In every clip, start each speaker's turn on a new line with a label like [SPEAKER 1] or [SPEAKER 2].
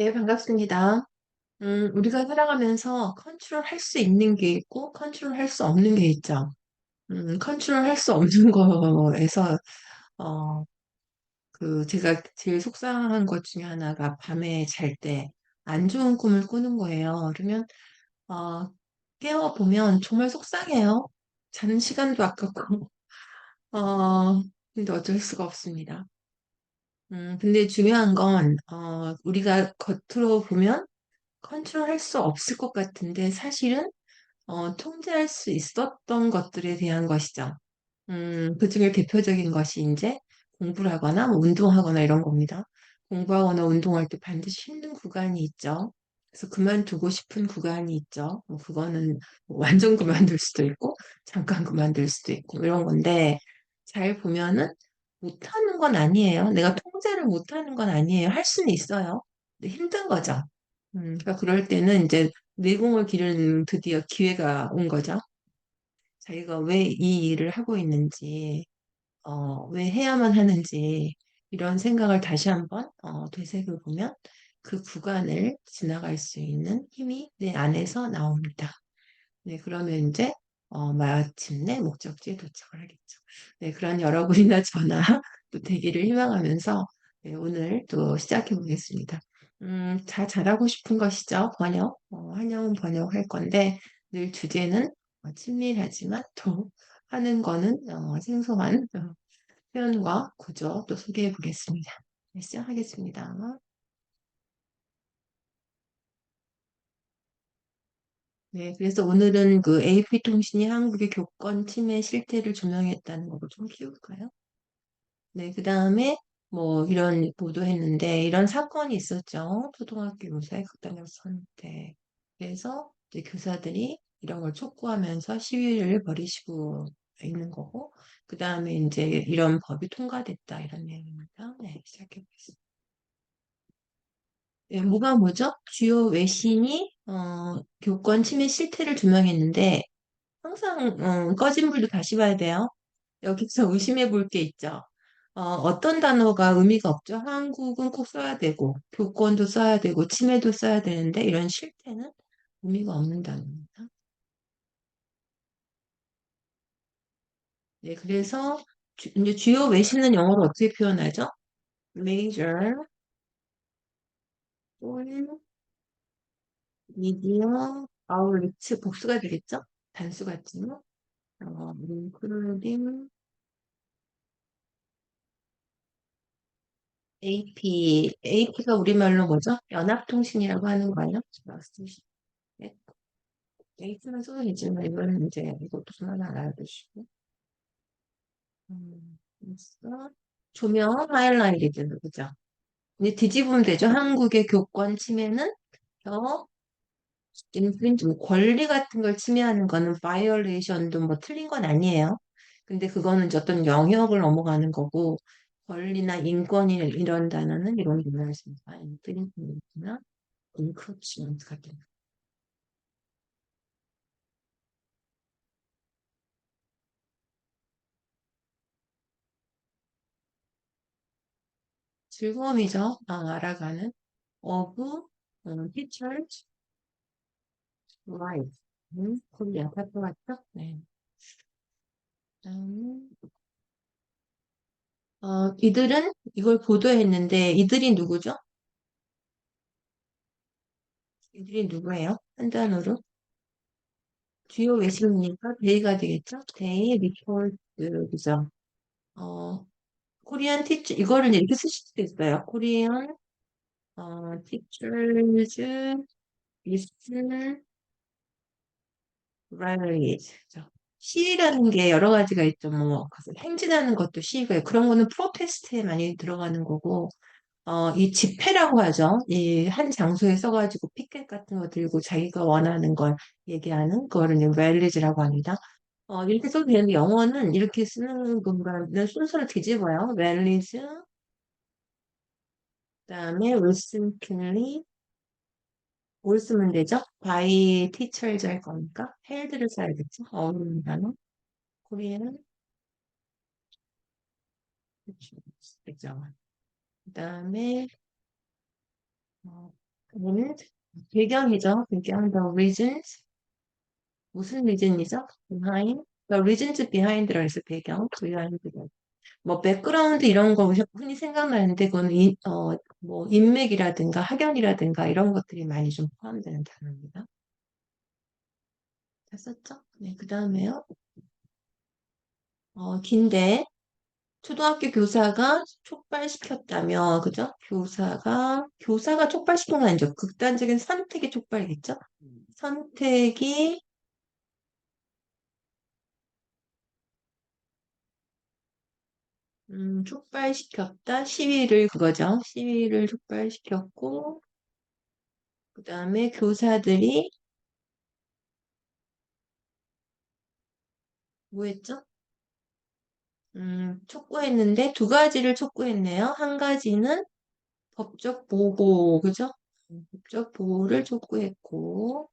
[SPEAKER 1] 네, 반갑습니다. 우리가 살아가면서 컨트롤 할 수 있는 게 있고, 컨트롤 할 수 없는 게 있죠. 컨트롤 할 수 없는 거에서, 어, 제가 제일 속상한 것 중에 하나가 밤에 잘 때 안 좋은 꿈을 꾸는 거예요. 그러면, 어, 깨어보면 정말 속상해요. 자는 시간도 아깝고, 근데 어쩔 수가 없습니다. 근데 중요한 건, 우리가 겉으로 보면 컨트롤 할 수 없을 것 같은데 사실은 통제할 수 있었던 것들에 대한 것이죠. 그중에 대표적인 것이 이제 공부를 하거나 뭐 운동하거나 이런 겁니다. 공부하거나 운동할 때 반드시 힘든 구간이 있죠. 그래서 그만두고 싶은 구간이 있죠. 뭐 그거는 뭐 완전 그만둘 수도 있고 잠깐 그만둘 수도 있고 이런 건데 잘 보면은 못하는 건 아니에요. 내가 통제를 못하는 건 아니에요. 할 수는 있어요. 근데 힘든 거죠. 그러니까 그럴 때는 이제 내공을 기르는 드디어 기회가 온 거죠. 자기가 왜 이 일을 하고 있는지, 왜 해야만 하는지, 이런 생각을 다시 한번, 되새겨보면 그 구간을 지나갈 수 있는 힘이 내 안에서 나옵니다. 네, 그러면 이제, 마침내 목적지에 도착을 하겠죠. 네, 그런 여러분이나 저나 또 되기를 희망하면서, 네, 오늘 또 시작해 보겠습니다. 잘하고 싶은 것이죠. 번역. 한영은 번역할 건데, 늘 주제는 친밀하지만 또 하는 거는 생소한 표현과 구조 또 소개해 보겠습니다. 네, 시작하겠습니다. 네, 그래서 오늘은 그 AP통신이 한국의 교권 침해 실태를 조명했다는 거로 좀 키울까요? 네, 그 다음에 뭐 이런 보도했는데 이런 사건이 있었죠. 초등학교 교사의 극단적 선택. 그래서 이제 교사들이 이런 걸 촉구하면서 시위를 벌이시고 있는 거고, 그 다음에 이제 이런 법이 통과됐다 이런 내용입니다. 네, 시작해 보겠습니다. 네, 뭐가 뭐죠? 주요 외신이 교권 침해 실태를 조명했는데 항상 꺼진 불도 다시 봐야 돼요. 여기서 의심해 볼 게 있죠. 어떤 단어가 의미가 없죠? 한국은 꼭 써야 되고, 교권도 써야 되고, 침해도 써야 되는데, 이런 실태는 의미가 없는 단어입니다. 네, 그래서 이제 주요 외신은 영어로 어떻게 표현하죠? Major foreign media outlets 복수가 되겠죠? 단수 같지만, including AP가 우리말로 뭐죠? 연합통신이라고 하는 거예요. 네. AP는 써도 되지만 이거는 이제 이것도 좀 하나 알아두시고 그래서 조명 하이라이트 그죠? 이제 뒤집으면 되죠. 한국의 교권 침해는 더 인프린트 뭐 권리 같은 걸 침해하는 거는 바이올레이션도 뭐 틀린 건 아니에요. 근데 그거는 이제 어떤 영역을 넘어가는 거고 권리나 인권이 이런 단어는 이런 의미가 있습니다. 인프린트나 인크로치먼트 같은 거. 즐거움이죠. 알아가는 of teachers life. 코리아 살펴 봤죠? 네. 음, 이들은 이걸 보도했는데 이들이 누구죠? 이들이 누구예요? 한 단어로 주요 외신이니까 데이가 되겠죠? 데이 리포트 그죠? 어, 코리안 티처 이거를 이렇게 쓰실 수도 있어요. 코리안 teachers listen rallies. 그죠? 시위라는 게 여러 가지가 있죠. 뭐 행진하는 것도 시위가 그런 거는 프로테스트에 많이 들어가는 거고 이 집회라고 하죠. 이 한 장소에 써가지고 피켓 같은 거 들고 자기가 원하는 걸 얘기하는 그거를 랠리즈라고 합니다. 이렇게 써도 되는데 영어는 이렇게 쓰는 것보다는 순서를 뒤집어요. 랠리즈, 그다음에 recently 뭘 쓰면 되죠? by teachers 할 거니까 held를 써야겠죠. 어울리는 단어. 코리안 그죠. 그다음에 그러면 배경이죠. 배경, the reasons. 무슨 reason이죠? behind. The reasons behind라고 해서 배경, behind. 뭐, 백그라운드 이런 거 흔히 생각나는데, 그건 뭐, 인맥이라든가 학연이라든가 이런 것들이 많이 좀 포함되는 단어입니다. 됐었죠? 네, 그 다음에요. 긴데, 초등학교 교사가 촉발시켰다며, 그죠? 교사가 촉발시킨 건 아니죠. 극단적인 선택이 촉발이겠죠? 선택이, 촉발시켰다. 시위를, 그거죠. 시위를 촉발시켰고, 그 다음에 교사들이 뭐 했죠? 촉구했는데 두 가지를 촉구했네요. 한 가지는 법적 보호, 그죠? 법적 보호를 촉구했고,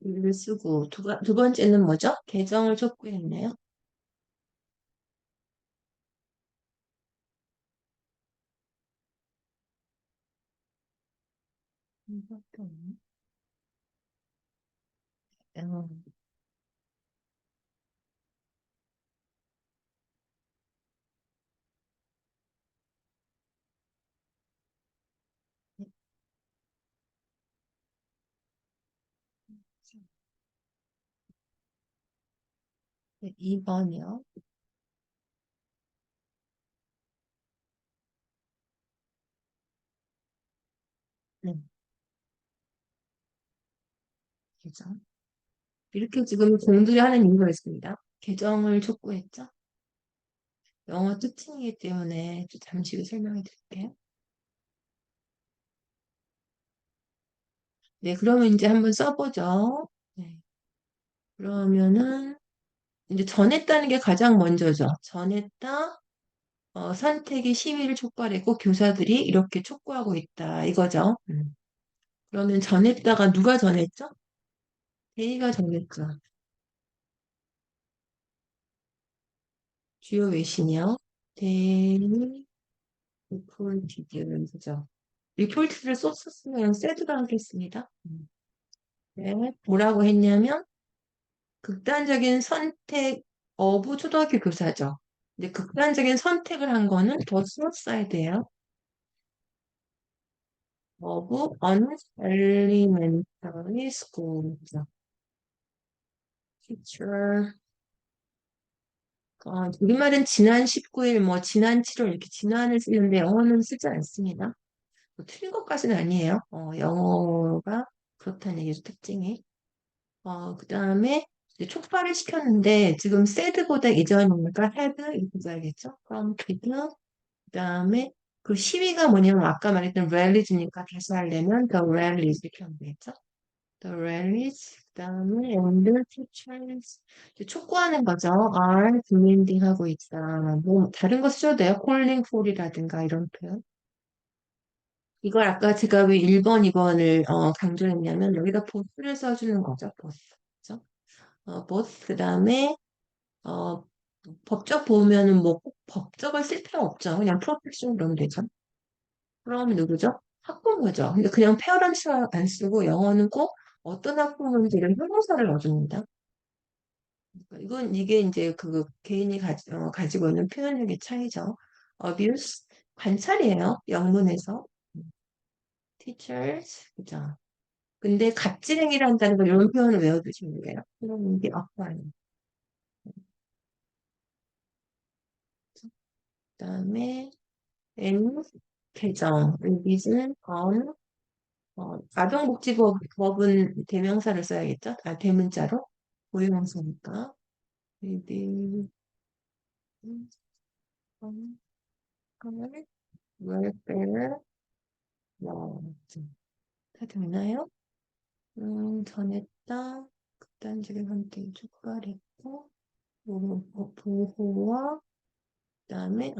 [SPEAKER 1] 를 쓰고 두 번째는 뭐죠? 개정을 촉구했네요. 이밖에 없네. 음, 네, 2번이요. 네, 개정. 이렇게 지금 공들이 하는 이유가 있습니다. 개정을 촉구했죠. 영어 특징이기 때문에 좀 잠시 후 설명해 드릴게요. 네, 그러면 이제 한번 써보죠. 네, 그러면은 이제 전했다는 게 가장 먼저죠. 전했다. 선택이 시위를 촉발했고 교사들이 이렇게 촉구하고 있다. 이거죠. 그러면 전했다가 누가 전했죠? 데이가 전했죠. 주요 외신이요. 데이 리포트는 그죠. 리포트를 썼었으면 세드가 하겠습니다. 네. 뭐라고 했냐면 극단적인 선택 어부 초등학교 교사죠. 근데 극단적인 선택을 한 거는 더 수어사이드예요. 어부 unelementary school죠. teacher. 우리말은 지난 19일, 뭐, 지난 7월 이렇게 지난을 쓰는데 영어는 쓰지 않습니다. 뭐 틀린 것까지는 아니에요. 영어가 그렇다는 얘기죠, 특징이. 그 다음에 이제 촉발을 시켰는데 지금 said보다 이전이니까 had 이렇게 써야겠죠. prompted. 그 다음에 그 시위가 뭐냐면 아까 말했던 rallies니까 다시 하려면 the rallies 이렇게 하면 되겠죠. The rallies, 그 다음에 and the teachers. 이제 촉구하는 거죠. are demanding 하고 있다. 뭐, 다른 거 쓰셔도 돼요. calling for이라든가 이런 표현. 이걸 아까 제가 왜 1번, 2번을 강조했냐면 여기다 both를 써주는 거죠. both. 그죠? both. 그 다음에 어, 법적 보면은 뭐 꼭 법적을 쓸 필요 없죠. 그냥 프로텍션 그러면 되죠. 그럼 누구죠? 학부모죠. 근데 그냥 페어런츠 안 쓰고 영어는 꼭 어떤 학부모인지를 형용사를 넣어줍니다. 그러니까 이게 이제 그 개인이 가지고 있는 표현력의 차이죠. abuse, 관찰이에요. 영문에서. teachers, 그죠. 근데 갑질행위를 한다는 걸 이런 표현을 외워두시면 돼요. 그럼 이게 apply. 그다음에 N 개정, revision, on, 아동복지법은 대명사를 써야겠죠? 대문자로. 고유명사니까. revision, on, welfare, 뭐, 다 됐나요? 전했다. 극단적인 선택이 촉발했고, 보호와, 그다음에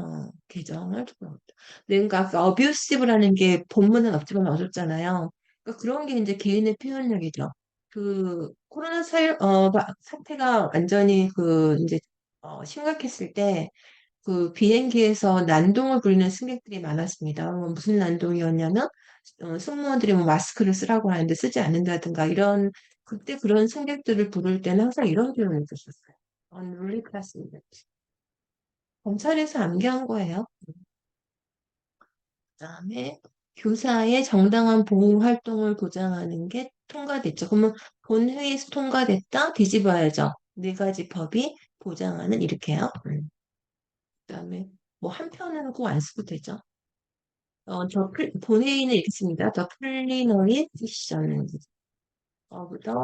[SPEAKER 1] 계정을 들어온다. 그러니까 아까 abusive라는 게 본문은 없지만 얻었잖아요. 그러니까 그런 게 이제 개인의 표현력이죠. 그 코로나 사태가 완전히 그 이제 심각했을 때 그 비행기에서 난동을 부리는 승객들이 많았습니다. 무슨 난동이었냐면 승무원들이 뭐 마스크를 쓰라고 하는데 쓰지 않는다든가 이런 그때 그런 승객들을 부를 때는 항상 이런 표현을 썼었어요. unruly passengers. 검찰에서 암기한 거예요. 그다음에 교사의 정당한 보호 활동을 보장하는 게 통과됐죠. 그러면 본회의에서 통과됐다 뒤집어야죠. 네 가지 법이 보장하는 이렇게요. 그다음에 뭐 한 편은 꼭 안 쓰고 되죠. 본회의는 이렇게 씁니다. The plenary session of the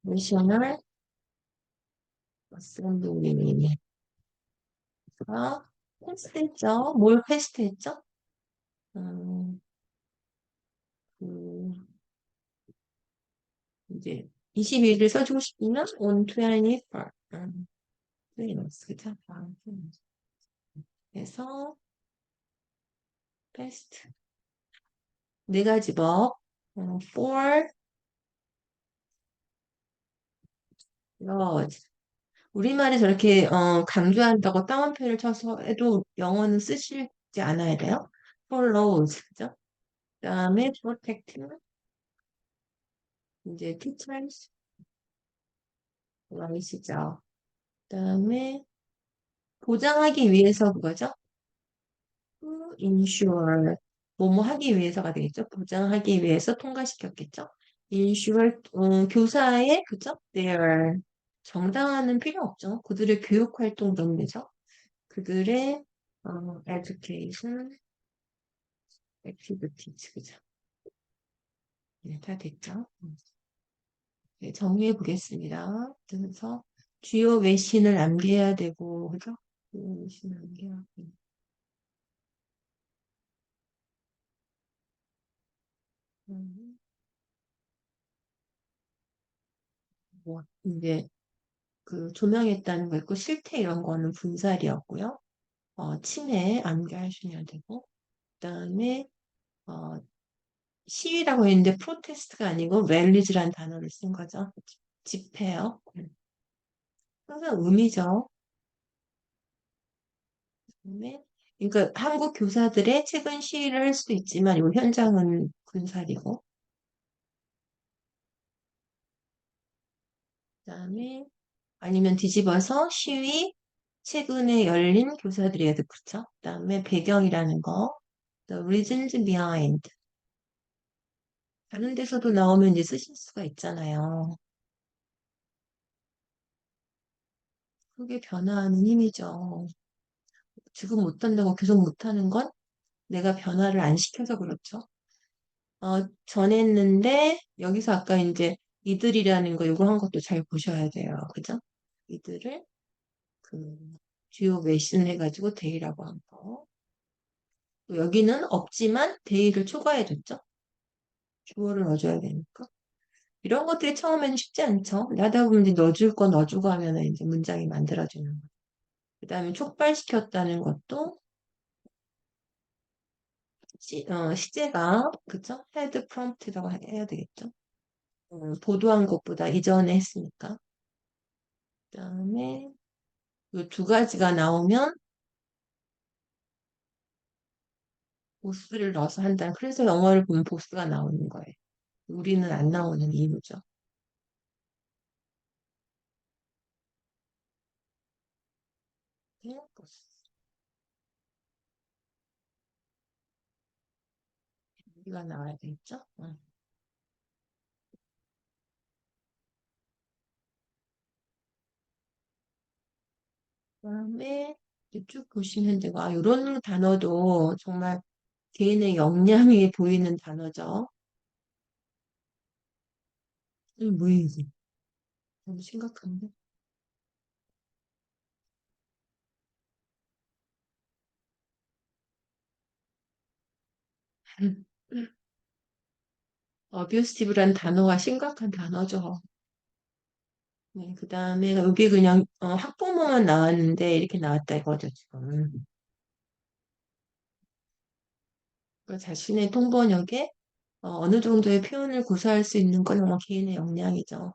[SPEAKER 1] National Assembly가 패스트했죠. 뭘 패스트했죠? 음, 그 이제 22일 써주고 싶으면 on 24. 그죠? 그래서 패스트 네 가지 법. for laws. 우리말이 저렇게 강조한다고 따옴표를 쳐서 해도 영어는 쓰시지 않아야 돼요. for laws. 그죠? 그다음에 protecting 이제 teachers rights죠. 그다음에 보장하기 위해서 그거죠. to ensure 뭐뭐 하기 위해서가 되겠죠. 보장하기 위해서 통과시켰겠죠. ensure 교사의 그죠? their 정당화는 필요 없죠. 그들의 교육 활동 때문이죠. 그들의 education activities 그죠? 네, 다 됐죠. 네, 정리해 보겠습니다. 그래서 주요 외신을 암기해야 되고 그죠? 주요 외신을 암기하고 음, 뭐 이제 그 조명했다는 거 있고 실태 이런 거는 분살이었고요. 치매 암기하셔야 되고 그다음에 어, 시위라고 했는데 프로테스트가 아니고 랠리즈라는 단어를 쓴 거죠. 집회요. 항상 의미죠. 그다음에 그러니까 한국 교사들의 최근 시위를 할 수도 있지만 이 현장은 군살이고 그다음에 아니면 뒤집어서 시위 최근에 열린 교사들의 애들 그렇죠? 그다음에 배경이라는 거 The reasons behind 다른 데서도 나오면 이제 쓰실 수가 있잖아요. 그게 변화하는 힘이죠. 지금 못한다고 계속 못하는 건 내가 변화를 안 시켜서 그렇죠. 전했는데 여기서 아까 이제 이들이라는 거 요거 한 것도 잘 보셔야 돼요. 그죠? 이들을 그 주요 외신 해가지고 데이라고 한 거. 또 여기는 없지만 데이를 초과해줬죠. 주어를 넣어줘야 되니까. 이런 것들이 처음에는 쉽지 않죠. 하다 보면 이제 넣어줄 거 넣어주고 하면은 이제 문장이 만들어지는 거예요. 그 다음에 촉발시켰다는 것도 시제가 그쵸? 헤드 프롬프트라고 해야 되겠죠? 보도한 것보다 이전에 했으니까. 그 다음에 이 두 가지가 나오면 보스를 넣어서 한다. 그래서 영어를 보면 보스가 나오는 거예요. 우리는 안 나오는 이유죠. 네, 보스. 우리가 나와야 되겠죠? 그다음에 이렇게 쭉 보시면 되고, 이런 단어도 정말 개인의 역량이 보이는 단어죠. 이 뭐이지? 너무 심각한데? 어뷰스티브란 단어가 심각한 단어죠. 네, 그 다음에 여기 그냥 학부모만 나왔는데 이렇게 나왔다 이거죠, 지금. 그 자신의 통번역에 어느 정도의 표현을 구사할 수 있는 건 개인의 역량이죠.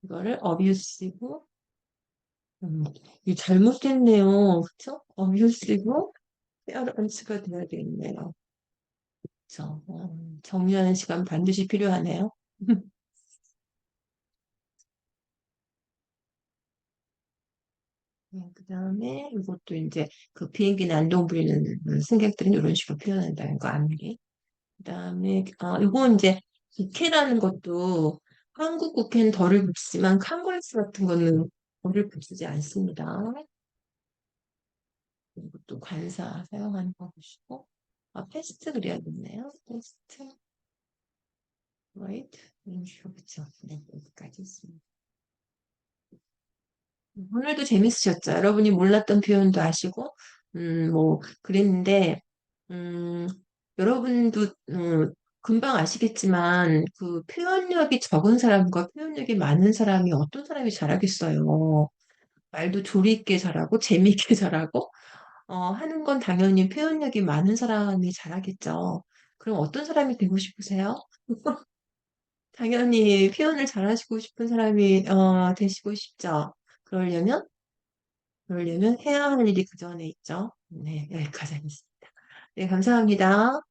[SPEAKER 1] 이거를 abusive, 이 잘못됐네요. 그쵸? abusive appearance가 돼야 되겠네요. 그쵸? 정리하는 시간 반드시 필요하네요. 그 다음에 이것도 이제 그 비행기 난동 부리는 승객들은 이런 식으로 표현한다는 거, 암기. 그 다음에, 이거 이제 국회라는 것도 한국 국회는 덜을 붙이지만 칸그레스 같은 거는 덜을 붙이지 않습니다. 이것도 관사 사용하는 거 보시고, 패스트 그려야겠네요. 패스트, right? 이런 식으로 그쵸. 네, 여기까지 있습니다. 오늘도 재밌으셨죠? 여러분이 몰랐던 표현도 아시고, 뭐, 그랬는데, 음, 여러분도, 금방 아시겠지만, 그 표현력이 적은 사람과 표현력이 많은 사람이 어떤 사람이 잘하겠어요. 말도 조리 있게 잘하고, 재미있게 잘하고, 하는 건 당연히 표현력이 많은 사람이 잘하겠죠. 그럼 어떤 사람이 되고 싶으세요? 당연히 표현을 잘하시고 싶은 사람이, 되시고 싶죠. 그러려면 그러려면 해야 할 일이 그 전에 있죠. 네, 여기까지 하겠습니다. 네, 감사합니다.